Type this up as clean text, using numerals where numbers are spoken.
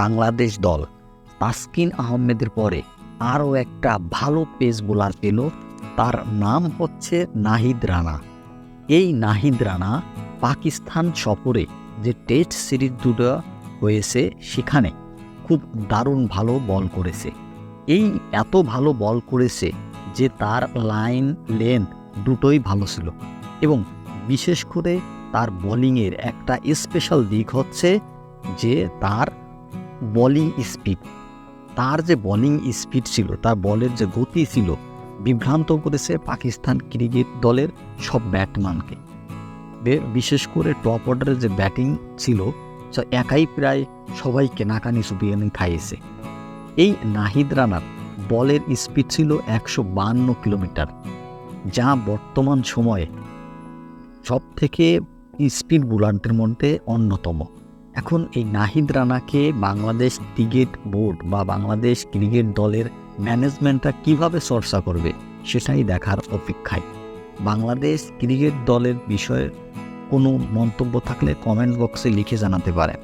বাংলাদেশ দল তাসকিন আহমেদের পরে আরও একটা ভালো পেস বোলার পেল, তার নাম হচ্ছে নাহিদ রানা। এই নাহিদ রানা পাকিস্তান সফরে যে টেস্ট সিরিজ দুটো হয়েছে সেখানে খুব দারুণ ভালো বল করেছে। এই এত ভালো বল করেছে যে তার লাইন লেন্থ দুটোই ভালো ছিল, এবং বিশেষ করে তার বোলিংয়ের একটা স্পেশাল দিক হচ্ছে যে তার বোলিং স্পিড। তার যে বোলিং স্পিড ছিল, তার বলের যে গতি ছিল, বিভ্রান্ত করেছে পাকিস্তান ক্রিকেট দলের সব ব্যাটসম্যানকে। বিশেষ করে টপ অর্ডারের যে ব্যাটিং ছিল, একাই প্রায় সবাইকে নাকানি চুপিয়ে খাইয়েছে। এই নাহিদ রানার বলের স্পিড ছিল 152 কিলোমিটার, যা বর্তমান সময়ে সব থেকে স্পিড বোলারদের মধ্যে অন্যতম। এখন এই নাহিদ রানাকে বাংলাদেশ ক্রিকেট বোর্ড বা বাংলাদেশ ক্রিকেট দলের ম্যানেজমেন্টটা কিভাবে চর্চা করবে সেটাই দেখার অপেক্ষায়। বাংলাদেশ ক্রিকেট দলের বিষয়ে কোনো মন্তব্য থাকলে কমেন্ট বক্সে লিখে জানাতে পারেন।